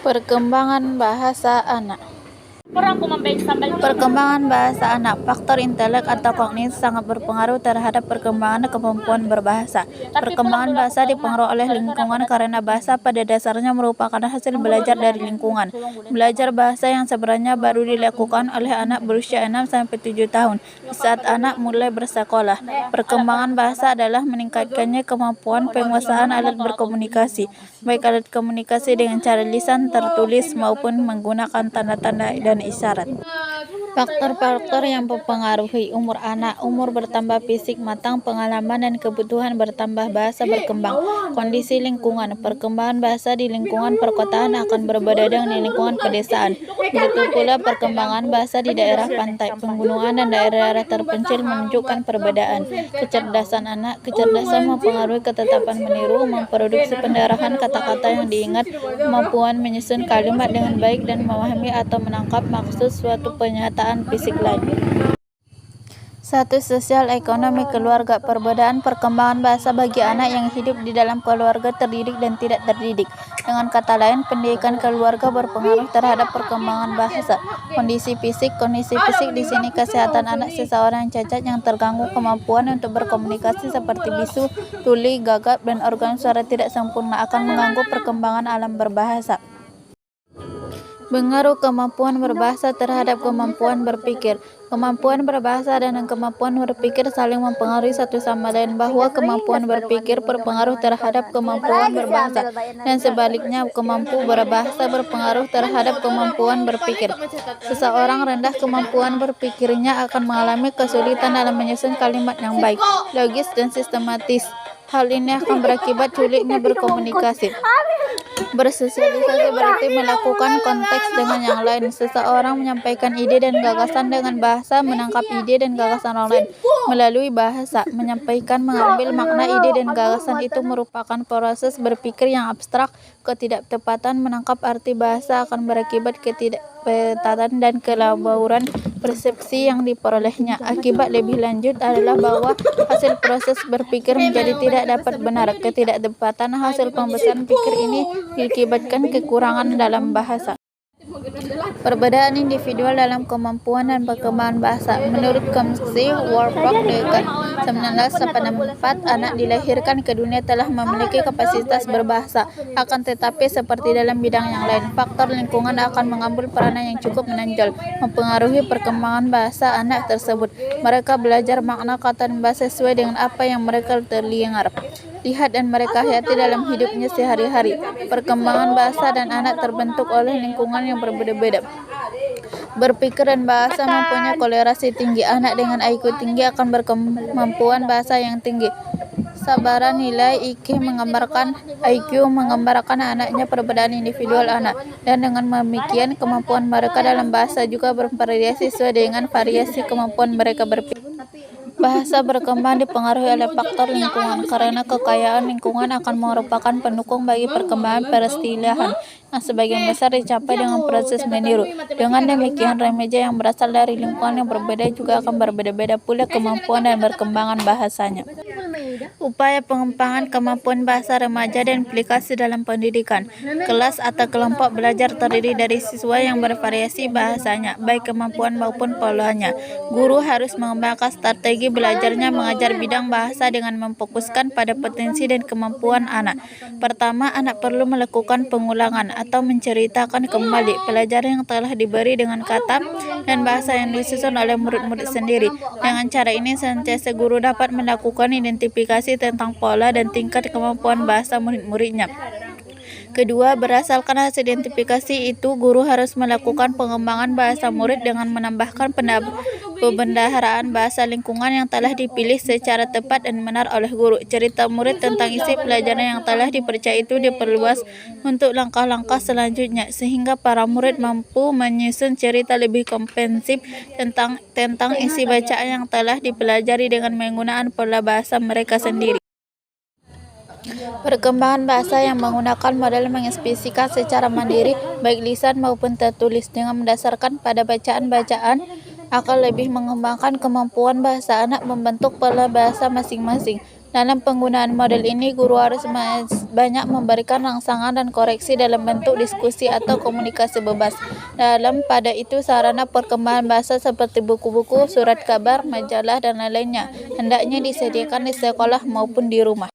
Perkembangan bahasa anak. Perkembangan bahasa anak, faktor intelek atau kognitif sangat berpengaruh terhadap perkembangan kemampuan berbahasa. Perkembangan bahasa dipengaruhi oleh lingkungan karena bahasa pada dasarnya merupakan hasil belajar dari lingkungan. Belajar bahasa yang sebenarnya baru dilakukan oleh anak berusia 6-7 tahun, saat anak mulai bersekolah. Perkembangan bahasa adalah meningkatkannya kemampuan penguasaan alat berkomunikasi, baik alat komunikasi dengan cara lisan, tertulis, maupun menggunakan tanda-tanda dan isyarat. Faktor-faktor yang mempengaruhi umur anak: umur bertambah, fisik matang, pengalaman dan kebutuhan bertambah, bahasa berkembang. Kondisi lingkungan: perkembangan bahasa di lingkungan perkotaan akan berbeda dengan di lingkungan pedesaan. Begitu pula perkembangan bahasa di daerah pantai, pegunungan dan daerah-daerah terpencil menunjukkan perbedaan. Kecerdasan anak: kecerdasan mempengaruhi ketetapan meniru, memproduksi pendarahan kata-kata yang diingat, kemampuan menyusun kalimat dengan baik dan memahami atau menangkap maksud suatu pernyataan fisik lain. Status sosial ekonomi keluarga: perbedaan perkembangan bahasa bagi anak yang hidup di dalam keluarga terdidik dan tidak terdidik. Dengan kata lain, pendidikan keluarga berpengaruh terhadap perkembangan bahasa. Kondisi fisik di sini kesehatan anak: seseorang yang cacat yang terganggu kemampuan untuk berkomunikasi seperti bisu, tuli, gagap, dan organ suara tidak sempurna akan mengganggu perkembangan alam berbahasa. Pengaruh kemampuan berbahasa terhadap kemampuan berpikir. Kemampuan berbahasa dan kemampuan berpikir saling mempengaruhi satu sama lain, bahwa kemampuan berpikir berpengaruh terhadap kemampuan berbahasa, dan sebaliknya kemampuan berbahasa berpengaruh terhadap kemampuan berpikir. Seseorang rendah kemampuan berpikirnya akan mengalami kesulitan dalam menyusun kalimat yang baik, logis, dan sistematis. Hal ini akan berakibat sulitnya berkomunikasi. Bersosialisasi berarti melakukan konteks dengan yang lain. Seseorang menyampaikan ide dan gagasan dengan bahasa, menangkap ide dan gagasan orang lain melalui bahasa. Menyampaikan, mengambil makna ide dan gagasan itu merupakan proses berpikir yang abstrak. Ketidaktepatan menangkap arti bahasa akan berakibat ketidakpetatan dan kelaburan persepsi yang diperolehnya. Akibat lebih lanjut adalah bahwa hasil proses berpikir menjadi tidak dapat benar. Ketidaktepatan hasil pembesaran pikir ini diakibatkan kekurangan dalam bahasa. Perbedaan individual dalam kemampuan dan perkembangan bahasa. Menurut Komisi Warburg Dekan 1984, anak dilahirkan ke dunia telah memiliki kapasitas berbahasa. Akan tetapi seperti dalam bidang yang lain, faktor lingkungan akan mengambil peranan yang cukup menonjol mempengaruhi perkembangan bahasa anak tersebut. Mereka belajar makna kata dan bahasa sesuai dengan apa yang mereka terdengar, lihat, dan mereka hayati dalam hidupnya sehari-hari. Perkembangan bahasa dan anak terbentuk oleh lingkungan yang berbeda-beda. Berpikir dan bahasa mempunyai kolerasi tinggi. Anak dengan IQ tinggi akan berkemampuan bahasa yang tinggi. Sabaran nilai IQ menggambarkan anaknya perbedaan individual anak, dan dengan demikian kemampuan mereka dalam bahasa juga bervariasi sesuai dengan variasi kemampuan mereka berpikir. Bahasa berkembang dipengaruhi oleh faktor lingkungan, karena kekayaan lingkungan akan merupakan pendukung bagi perkembangan peristilahan yang sebagian besar dicapai dengan proses meniru. Dengan demikian, remaja yang berasal dari lingkungan yang berbeda juga akan berbeda-beda pula kemampuan dan perkembangan bahasanya. Upaya pengembangan kemampuan bahasa remaja dan aplikasi dalam pendidikan. Kelas atau kelompok belajar terdiri dari siswa yang bervariasi bahasanya, baik kemampuan maupun polanya. Guru harus mengembangkan strategi belajarnya mengajar bidang bahasa dengan memfokuskan pada potensi dan kemampuan anak. Pertama, anak perlu melakukan pengulangan atau menceritakan kembali pelajaran yang telah diberi dengan kata dan bahasa yang disusun oleh murid-murid sendiri. Dengan cara ini, senantiasa guru dapat melakukan identifikasi tentang pola dan tingkat kemampuan bahasa murid-muridnya. Kedua, berdasarkan hasil identifikasi itu, guru harus melakukan pengembangan bahasa murid dengan menambahkan pembendaharaan bahasa lingkungan yang telah dipilih secara tepat dan benar oleh guru. Cerita murid tentang isi pelajaran yang telah dipercaya itu diperluas untuk langkah-langkah selanjutnya, sehingga para murid mampu menyusun cerita lebih komprehensif tentang isi bacaan yang telah dipelajari dengan menggunakan pola bahasa mereka sendiri. Perkembangan bahasa yang menggunakan model mengekspresikan secara mandiri, baik lisan maupun tertulis, dengan mendasarkan pada bacaan-bacaan akan lebih mengembangkan kemampuan bahasa anak membentuk pola bahasa masing-masing. Dalam penggunaan model ini, guru harus banyak memberikan rangsangan dan koreksi dalam bentuk diskusi atau komunikasi bebas. Pada itu, sarana perkembangan bahasa seperti buku-buku, surat kabar, majalah, dan lain-lainnya hendaknya disediakan di sekolah maupun di rumah.